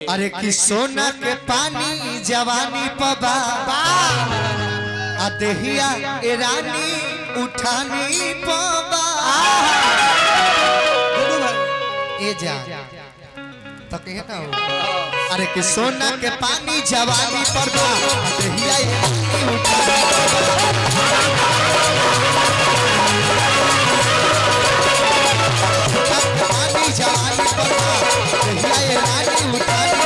अरे कि सोना के पानी जवानी पबा अदहिया रानी उठानी पबा ए जा तो कहे ना हो। अरे कि सोना के पानी जवानी पबा अदहिया रानी उठानी पबा पानी जवानी पबा अदहिया रानी उठानी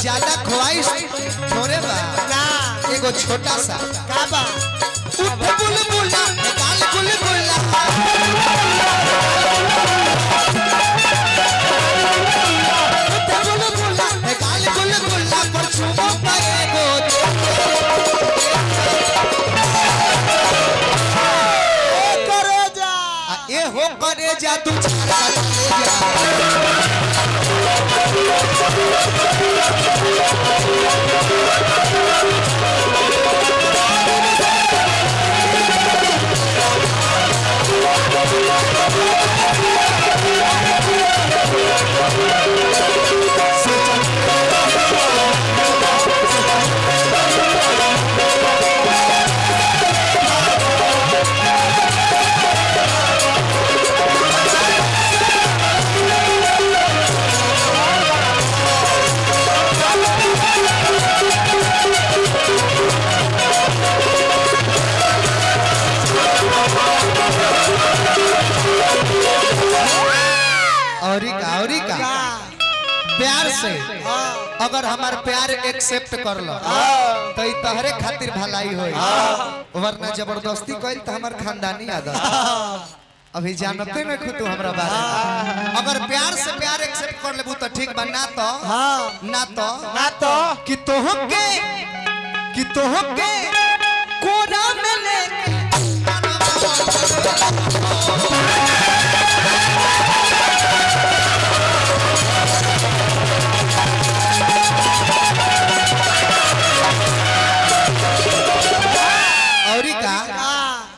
ज्यादा ख्वाहिश थोड़े बा ना एगो छोटा सा का बा उठ बुलबुला गाल बुलबुला उठ बुलबुला गाल बुलबुला पर छुपो पाएगो ए करे जा ए हो करे जा तू प्यार से अगर हमार प्यार एक्सेप्ट कर लो तो तहरे खातिर भलाई होई वरना जबरदस्ती कइल तो हमार खानदानी आदत अभी जानते न खुद हमरा बारे अगर प्यार से प्यार एक्सेप्ट कर लेबू तो ठीक बा ना तो कि तोहके कोरा में लेके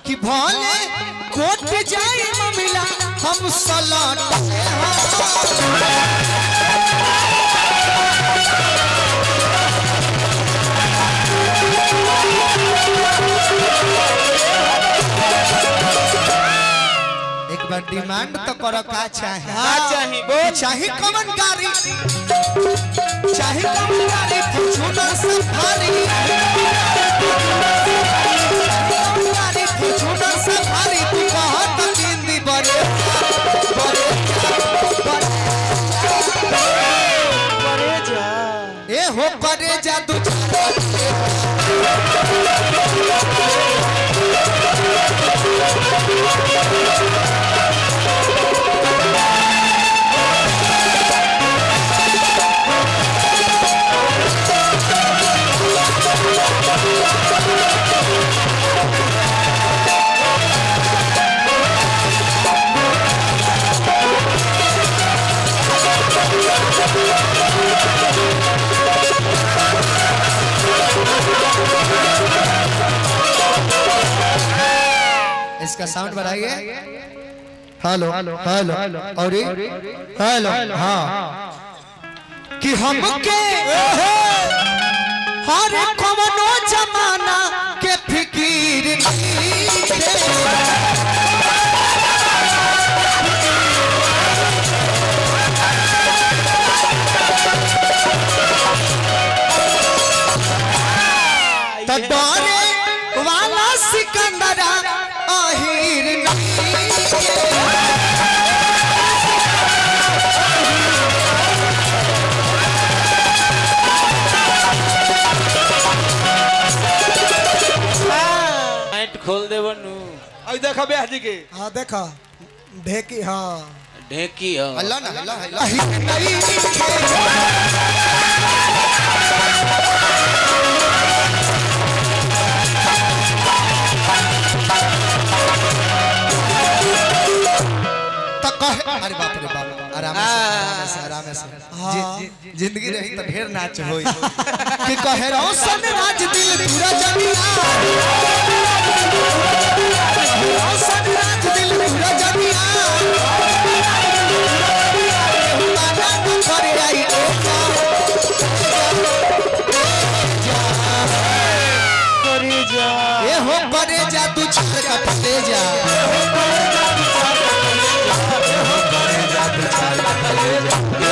कि भोले कोट जाए ममिला हम सलट एक बार डिमांड तो करो का चाहे कमन गाड़ी चाहे कमन गाड़ी फॉर्च्यूनर सफारी सफारी तू कहत हिंदी बड़े जा ए हो करे जा तू इसका साउंड बढ़ाइए। हेलो हेलो और हेलो हाँ कि हमके हर कवनो जमाना के फिकीर तो डरे वाला सिकंदरा खोल दे बनू आई देखा बे हाजी के हां देखा ढेकी हां अल्लाह ना अल्लाह तो कहे अरे बाप रे बाप आराम से जिंदगी रही तो ढेर नाच होई कि कहे रोशन राज दिल पूरा जमिया कटते जा करे जा बिछा कटले जा